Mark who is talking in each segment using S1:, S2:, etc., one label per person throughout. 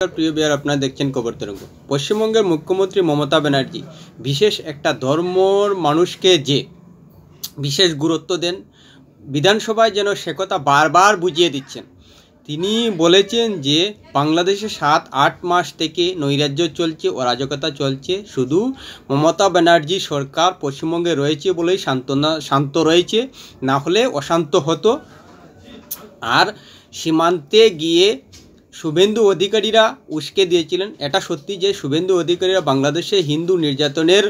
S1: প্রিয় বিহার আপনারা দেখছেন খবর তরঙ্গ। পশ্চিমবঙ্গের মুখ্যমন্ত্রী মমতা ব্যানার্জি বিশেষ একটা ধর্মর মানুষকে যে বিশেষ গুরুত্ব দেন, বিধানসভায় যেন সে কথা বারবার বুঝিয়ে দিচ্ছেন। তিনি বলেছেন যে বাংলাদেশে 7-8 মাস থেকে নৈরাজ্য চলছে, অরাজকতা চলছে, শুধু মমতা ব্যানার্জি সরকার পশ্চিমবঙ্গে রয়েছে বলেই শান্ত রয়েছে, না হলে অশান্ত হতো। আর সীমান্তে গিয়ে শুভেন্দু অধিকারীরা উস্কে দিয়েছিলেন। এটা সত্যি যে শুভেন্দু অধিকারীরা বাংলাদেশে হিন্দু নির্যাতনের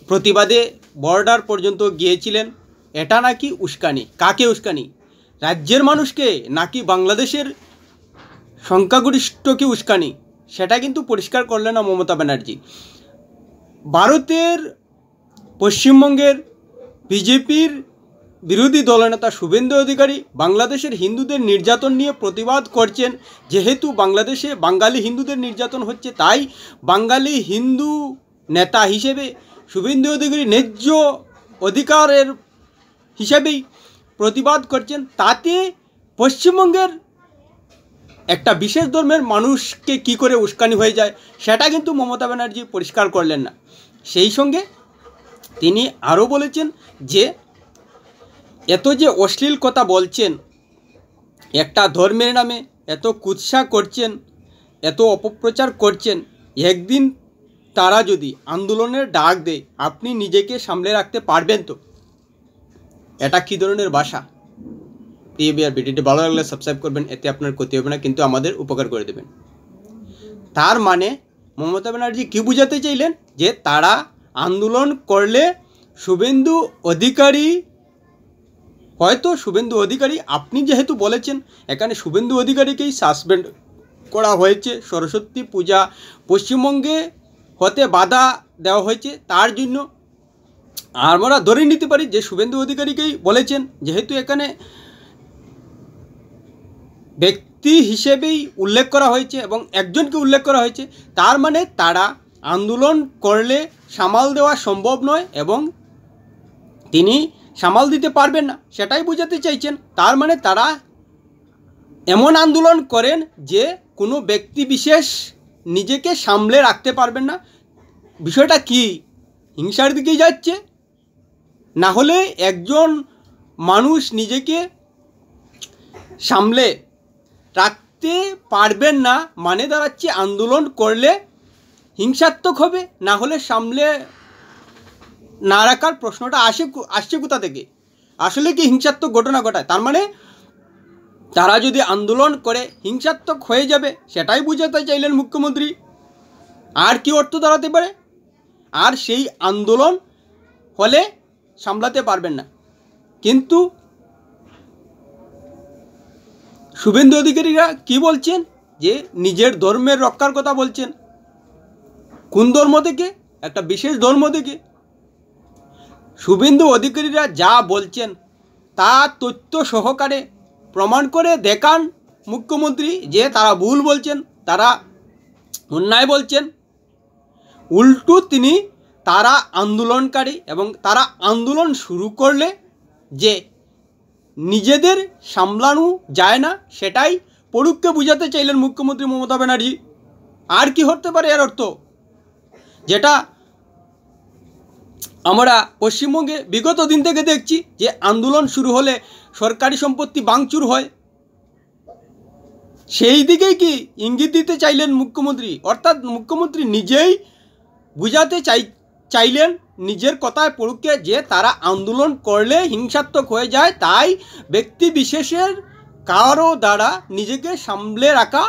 S1: প্রতিবাদে বর্ডার পর্যন্ত গিয়েছিলেন। এটা নাকি উস্কানি। কাকে উস্কানি? রাজ্যের মানুষকে নাকি বাংলাদেশের সংখ্যাগরিষ্ঠকে উস্কানি? সেটা কিন্তু পরিষ্কার করলেন না মমতা ব্যানার্জি। ভারতের পশ্চিমবঙ্গের বিজেপির বিরোধী দলনেতা শুভেন্দু অধিকারী বাংলাদেশের হিন্দুদের নির্যাতন নিয়ে প্রতিবাদ করছেন। যেহেতু বাংলাদেশে বাঙালি হিন্দুদের নির্যাতন হচ্ছে, তাই বাঙালি হিন্দু নেতা হিসেবে শুভেন্দু অধিকারী ন্যায্য অধিকারের হিসেবেই প্রতিবাদ করছেন। তাতে পশ্চিমবঙ্গের একটা বিশেষ ধর্মের মানুষকে কি করে উস্কানি হয়ে যায় সেটা কিন্তু মমতা ব্যানার্জি পরিষ্কার করলেন না। সেই সঙ্গে তিনি আরও বলেছেন যে এত যে অশ্লীল কথা বলছেন, একটা ধর্মের নামে এত কুৎসা করছেন, এত অপপ্রচার করছেন, একদিন তারা যদি আন্দোলনের ডাক দেয় আপনি নিজেকে সামলে রাখতে পারবেন তো? এটা কী ধরনের ভাষা? প্রিয় ভিডিওটি ভালো লাগলে সাবস্ক্রাইব করবেন, এতে আপনার ক্ষতি হবে না, কিন্তু আমাদের উপকার করে দেবেন। তার মানে মমতা ব্যানার্জি কী বুঝাতে চাইলেন? যে তারা আন্দোলন করলে শুভেন্দু অধিকারী, হয়তো শুভেন্দু অধিকারী, আপনি যেহেতু বলেছেন এখানে শুভেন্দু অধিকারীকেই সাসপেন্ড করা হয়েছে, সরস্বতী পূজা পশ্চিমবঙ্গে হতে বাধা দেওয়া হয়েছে, তার জন্য আমরা ধরে নিতে পারি যে শুভেন্দু অধিকারীকেই বলেছেন। যেহেতু এখানে ব্যক্তি হিসেবেই উল্লেখ করা হয়েছে এবং একজনকে উল্লেখ করা হয়েছে, তার মানে তারা আন্দোলন করলে সামাল দেওয়া সম্ভব নয় এবং তিনি সামাল দিতে পারবেন না, সেটাই বোঝাতে চাইছেন। তার মানে তারা এমন আন্দোলন করেন যে কোনো ব্যক্তি বিশেষ নিজেকে সামলে রাখতে পারবেন না। বিষয়টা কি? হিংসার দিকেই যাচ্ছে। না হলে একজন মানুষ নিজেকে সামলে রাখতে পারবেন না মানে দাঁড়াচ্ছে আন্দোলন করলে হিংসাত্মক হবে, না হলে সামলে না রাখার প্রশ্নটা আসছে কোথা থেকে? আসলে কি হিংসাত্মক ঘটনা ঘটায়? তার মানে তারা যদি আন্দোলন করে হিংসাত্মক হয়ে যাবে, সেটাই বুঝাতে চাইলেন মুখ্যমন্ত্রী। আর কি অর্থ দাঁড়াতে পারে? আর সেই আন্দোলন হলে সামলাতে পারবেন না। কিন্তু শুভেন্দু অধিকারীরা কি বলছেন? যে নিজের ধর্মের রক্ষার কথা বলছেন। কোন ধর্ম থেকে? একটা বিশেষ ধর্ম থেকে। শুভেন্দু অধিকারীরা যা বলছেন তা তথ্য সহকারে প্রমাণ করে দেখান মুখ্যমন্ত্রী যে তারা ভুল বলছেন, তারা অন্যায় বলছেন। উল্টো তিনি তারা আন্দোলনকারী এবং তারা আন্দোলন শুরু করলে যে নিজেদের সামলানো যায় না, সেটাই পরোক্ষে বুঝাতে চাইলেন মুখ্যমন্ত্রী মমতা ব্যানার্জি। আর কি হতে পারে এর অর্থ? যেটা আমরা পশ্চিমবঙ্গে বিগত দিন থেকে দেখছি যে আন্দোলন শুরু হলে সরকারি সম্পত্তি ভাঙচুর হয়, সেই দিকেই কি ইঙ্গিত দিতে চাইলেন মুখ্যমন্ত্রী? অর্থাৎ মুখ্যমন্ত্রী নিজেই বুঝাতে চাইলেন নিজের কথায় পরোক্ষে যে তারা আন্দোলন করলে হিংসাত্মক হয়ে যায়, তাই ব্যক্তি বিশেষের কারো দ্বারা নিজেকে সামলে রাখা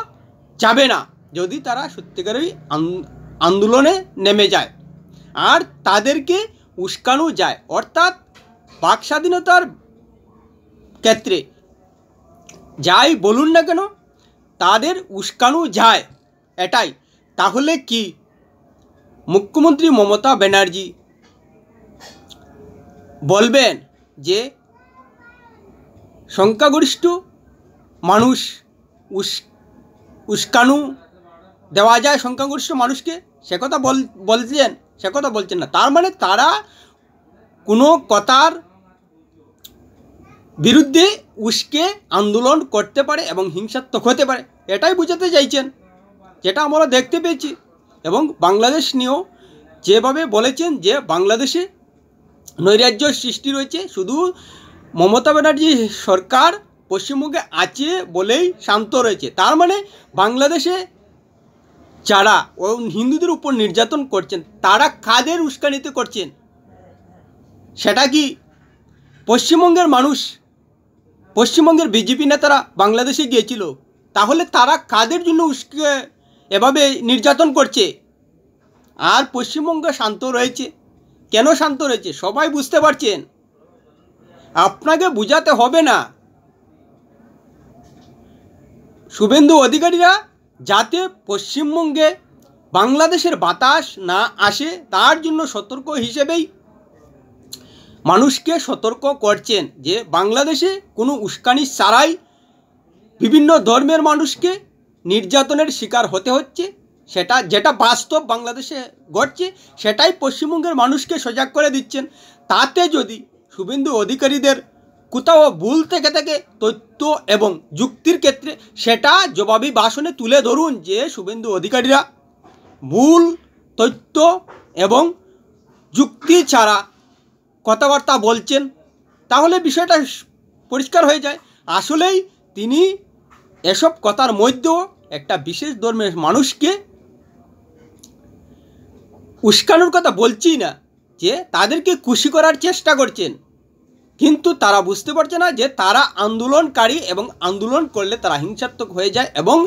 S1: যাবে না যদি তারা সত্যিকারেরই আন্দোলনে নেমে যায় আর তাদেরকে উস্কানো যায়। অর্থাৎ বাক স্বাধীনতার ক্ষেত্রে যাই বলুন না কেন তাদের উস্কানো যায়, এটাই। তাহলে কি মুখ্যমন্ত্রী মমতা ব্যানার্জি বলবেন যে সংখ্যাগরিষ্ঠ মানুষ উস্কানো দেওয়া যায় সংখ্যাগরিষ্ঠ মানুষকে? সে কথা বলছেন? সে কথা বলছেন না। তার মানে তারা কোনো কথার বিরুদ্ধে উস্কে আন্দোলন করতে পারে এবং হিংসাত্মক হতে পারে, এটাই বোঝাতে চাইছেন। যেটা আমরা দেখতে পেয়েছি। এবং বাংলাদেশ নিয়েও যেভাবে বলেছেন যে বাংলাদেশে নৈরাজ্য সৃষ্টি রয়েছে, শুধু মমতা ব্যানার্জি সরকার পশ্চিমবঙ্গে আছে বলেই শান্ত রয়েছে। তার মানে বাংলাদেশে যারা হিন্দুদের উপর নির্যাতন করছেন তারা কাদের উস্কানিতে করছেন? সেটা কি পশ্চিমবঙ্গের মানুষ, পশ্চিমবঙ্গের বিজেপি নেতারা বাংলাদেশে গিয়েছিল, তাহলে তারা কাদের জন্য এভাবে নির্যাতন করছে? আর পশ্চিমবঙ্গ শান্ত রয়েছে। কেন শান্ত রয়েছে সবাই বুঝতে পারছেন, আপনাকে বুঝাতে হবে না। শুভেন্দু অধিকারীরা যাতে পশ্চিমবঙ্গে বাংলাদেশের বাতাস না আসে তার জন্য সতর্ক হিসেবেই মানুষকে সতর্ক করছেন যে বাংলাদেশে কোনো উস্কানি ছাড়াই বিভিন্ন ধর্মের মানুষকে নির্যাতনের শিকার হতে হচ্ছে। যেটা বাস্তব বাংলাদেশে ঘটছে সেটাই পশ্চিমবঙ্গের মানুষকে সজাগ করে দিচ্ছেন। তাতে যদি শুভেন্দু অধিকারীদের কোথাও ভুল থেকে থাকে তথ্য এবং যুক্তির ক্ষেত্রে সেটা জবাবি ভাষণে তুলে ধরুন যে শুভেন্দু অধিকারীরা ভুল তথ্য এবং যুক্তি ছাড়া কথাবার্তা বলছেন, তাহলে বিষয়টা পরিষ্কার হয়ে যায়। আসলেই তিনি এসব কথার মধ্যেও একটা বিশেষ ধর্মের মানুষকে উস্কানোর কথা বলছি না, যে তাদেরকে খুশি করার চেষ্টা করছেন, কিন্তু তারা বুঝতে পারছে না যে তারা আন্দোলনকারী এবং আন্দোলন করলে তারা হিংসাত্মক হয়ে যায় এবং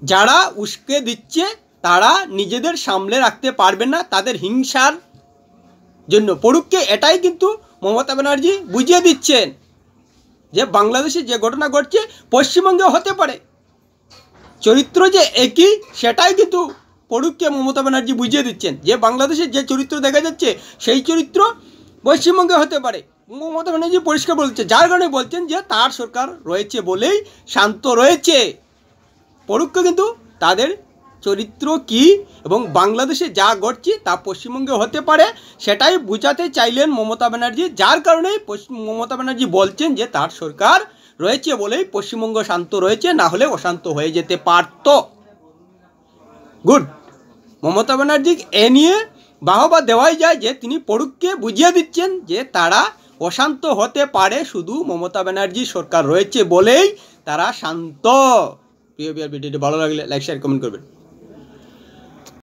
S1: যারা উস্কে দিচ্ছে তারা নিজেদের সামলে রাখতে পারবে না তাদের হিংসার জন্য। পড়ুককে এটাই কিন্তু মমতা ব্যানার্জি বুঝিয়ে দিচ্ছেন যে বাংলাদেশে যে ঘটনা ঘটছে পশ্চিমবঙ্গে হতে পারে, চরিত্র যে একই সেটাই কিন্তু পড়ুককে মমতা ব্যানার্জি বুঝিয়ে দিচ্ছেন যে বাংলাদেশে যে চরিত্র দেখা যাচ্ছে সেই চরিত্র পশ্চিমবঙ্গে হতে পারে। মমতা ব্যানার্জি পরিষ্কার বলছে, যার কারণে বলছেন যে তার সরকার রয়েছে বলেই শান্ত রয়েছে। পড়ুককে কিন্তু তাদের চরিত্র কি এবং বাংলাদেশে যা ঘটছে তা পশ্চিমবঙ্গে হতে পারে সেটাই বোঝাতে চাইলেন মমতা ব্যানার্জি, যার কারণেই মমতা ব্যানার্জি বলছেন যে তার সরকার রয়েছে বলেই পশ্চিমবঙ্গ শান্ত রয়েছে, না হলে অশান্ত হয়ে যেতে পারত। গুড, মমতা ব্যানার্জি এ নিয়ে বাহবা দেওয়াই যায় যে তিনি পড়ুককে বুঝিয়ে দিচ্ছেন যে তারা অশান্ত হতে পারে, শুধু মমতা ব্যানার্জি সরকার রয়েছে বলেই তারা শান্ত। প্রিয় ভিডিওটি ভালো লাগলে লাইক শেয়ার কমেন্ট করবেন।